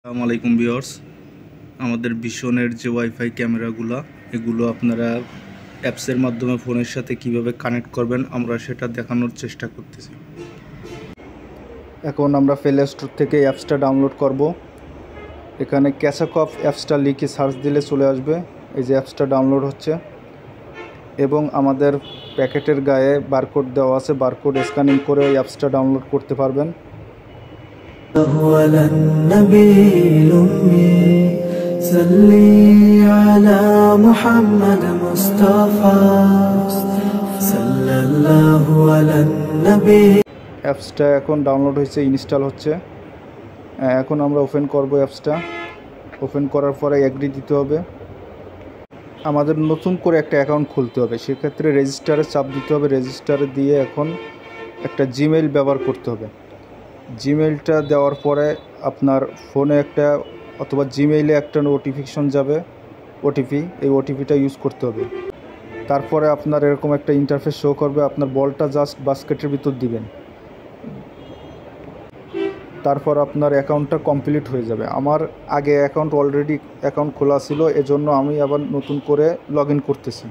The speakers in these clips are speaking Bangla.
আসসালামু আলাইকুম ভিউয়ার্স, আমাদের ভিশনের যে ওয়াইফাই ক্যামেরাগুলো এগুলো আপনারা অ্যাপসের মাধ্যমে ফোনের সাথে কিভাবে কানেক্ট করবেন আমরা সেটা দেখানোর চেষ্টা করতেছি। এখন আমরা প্লে স্টোর থেকে অ্যাপসটা ডাউনলোড করব। এখানে ক্যাশাকফ অ্যাপসটা লিখে সার্চ দিলে চলে আসবে। এই যে অ্যাপসটা ডাউনলোড হচ্ছে এবং আমাদের প্যাকেটের গায়ে বারকোড দেওয়া আছে, বারকোড স্ক্যানিং করে ওই অ্যাপসটা ডাউনলোড করতে পারবেন। অ্যাপসটা এখন ডাউনলোড হয়েছে, ইনস্টল হচ্ছে। এখন আমরা ওপেন করব অ্যাপসটা। ওপেন করার পরে এগ্রি দিতে হবে। আমাদের নতুন করে একটা অ্যাকাউন্ট খুলতে হবে, সেক্ষেত্রে রেজিস্টারে চাপ দিতে হবে। রেজিস্টারে দিয়ে এখন একটা জিমেইল ব্যবহার করতে হবে। জিমেইলটা দেওয়ার পরে আপনার ফোনে একটা অথবা জিমেইলে একটা নোটিফিকেশন যাবে, ওটিপি। এই ওটিপিটা ইউজ করতে হবে। তারপরে আপনার এরকম একটা ইন্টারফেস শো করবে, আপনার বলটা জাস্ট বাস্কেটের ভিতর দিবেন। তারপর আপনার অ্যাকাউন্টটা কমপ্লিট হয়ে যাবে। আমার আগে অলরেডি অ্যাকাউন্ট খোলা ছিল, এজন্য আমি আবার নতুন করে লগ ইন করতেছি।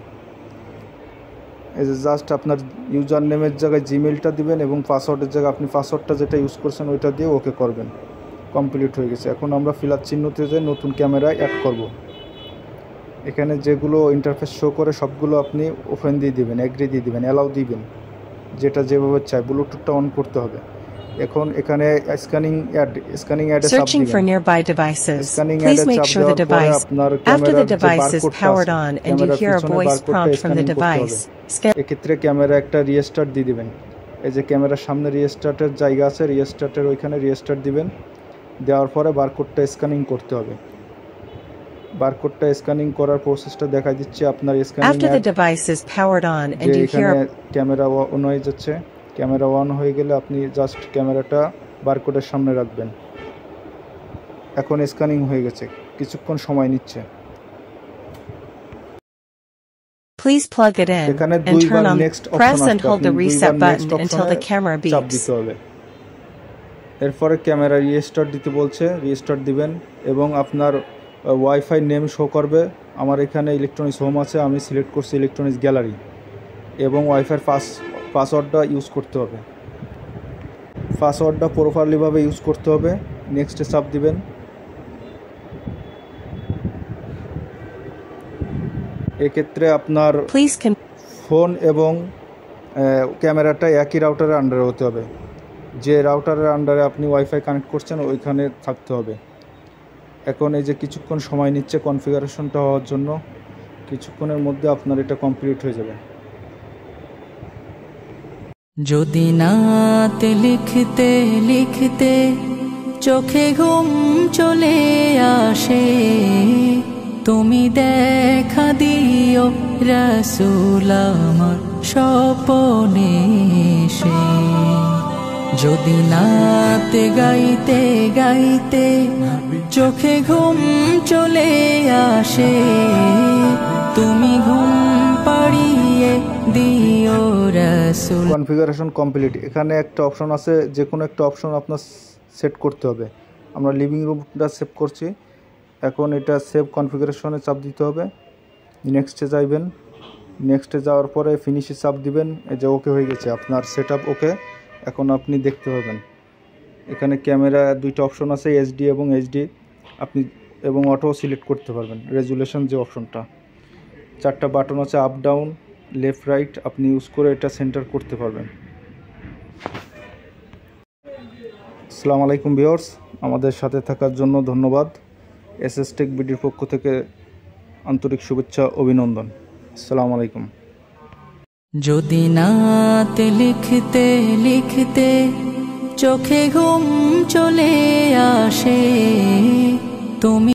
এই যে জাস্ট আপনার ইউজার নেমের জায়গায় জিমেইলটা দিবেন এবং পাসওয়ার্ডের জায়গায় আপনি পাসওয়ার্ডটা যেটা ইউজ করছেন ওইটা দিয়ে ওকে করবেন। কমপ্লিট হয়ে গেছে। এখন আমরা ফিলার চিহ্নতে যে নতুন ক্যামেরা অ্যাড করব। এখানে যেগুলো ইন্টারফেস শো করে সবগুলো আপনি ওপেন দিয়ে দিবেন, এগ্রি দিয়ে দিবেন, অ্যালাউ দিবেন, যেটা যেভাবে চাই। ব্লুটুথটা অন করতে হবে। এখন এখানে স্ক্যানিং অ্যাডে চাপ দিবেন। স্ক্যানিং অ্যাডে চাপ দেওয়ার পরে আপনার ক্যামেরার যে বারকোডটা আছে, ক্যামেরার পিছনে বারকোডটা স্ক্যানিং করতে হবে। এক্ষেত্রে ক্যামেরা একটা রিস্টার্ট দিয়ে দিবেন। এই যে ক্যামেরার সামনে রিস্টার্টের জায়গা আছে, রিস্টার্টের ওইখানে রিস্টার্ট দিবেন। দেওয়ার পরে বারকোডটা স্ক্যানিং করতে হবে। বারকোডটা স্ক্যানিং করার প্রসেসটা দেখাই দিচ্ছি। আপনার স্ক্যানিং এখানে ক্যামেরা অন হয়ে যাচ্ছে। ক্যামেরা অন হয়ে গেলে আপনি জাস্ট ক্যামেরাটা বারকোডের সামনে রাখবেন। এখন স্ক্যানিং হয়ে গেছে, কিছুক্ষণ সময় নিচ্ছে। এখানে দুইবার নেক্সট অপশন চাপ দিতে হবে। এরপরে ক্যামেরা রিস্টার্ট দিতে বলছে, রিস্টার্ট দিবেন এবং আপনার ওয়াইফাই নেম শো করবে। আমার এখানে ইলেকট্রনিক্স হোম আছে, আমি সিলেক্ট করছি ইলেকট্রনিক্স গ্যালারি এবং ওয়াইফাই পাসওয়ার্ডটা ইউজ করতে হবে। পাসওয়ার্ডটা প্রপারলিভাবে ইউজ করতে হবে। নেক্সটে চাপ দিবেন। এক্ষেত্রে আপনার ফোন এবং ক্যামেরাটা একই রাউটারের আন্ডারে হতে হবে। যে রাউটারের আন্ডারে আপনি ওয়াইফাই কানেক্ট করছেন ওইখানে থাকতে হবে। এখন এই যে কিছুক্ষণ সময় নিচ্ছে কনফিগারেশনটা হওয়ার জন্য। কিছুক্ষণের মধ্যে আপনার এটা কমপ্লিট হয়ে যাবে। যদি নাতে লিখতে লিখতে চোখে ঘুম চলে আসে, তুমি দেখা দিও রাসূল আমার স্বপনে এসে। যদি নাতে গাইতে গাইতে চোখে ঘুম চলে আসে, তুমি ঘুম পাড়িয়ে দিও রাসূল। Configuration complete. এখানে একটা অপশন আছে, যে কোনো একটা অপশন আপনার সেট করতে হবে। আমরা লিভিং রুমটা সেভ করছি। এখন এটা সেভ কনফিগারেশনে চাপ দিতে হবে। নেক্সটে যাইবেন। নেক্সটে যাওয়ার পরে ফিনিশে চাপ দিবেন। এই যে ওকে হয়ে গেছে আপনার সেটআপ ওকে। এখন আপনি দেখতে পাবেন এখানে ক্যামেরা দুইটা অপশন আছে, এইচডি এবং এইচডি। আপনি এবং অটো সিলেক্ট করতে পারবেন। রেজুলেশন যে অপশনটা, চারটা বাটন আছে, আপ ডাউন লেফট রাইট, আপনি ইউজ করে এটা সেন্টার করতে পারবেন। আসসালামু আলাইকুম ভিউয়ার্স, আমাদের সাথে থাকার জন্য ধন্যবাদ। এসএস টেক বিডির পক্ষ থেকে আন্তরিক শুভেচ্ছা, অভিনন্দন। আসসালামু আলাইকুম। যদি নাতে লিখতে লিখতে চোখে ঘুম চলে আসে, তুমি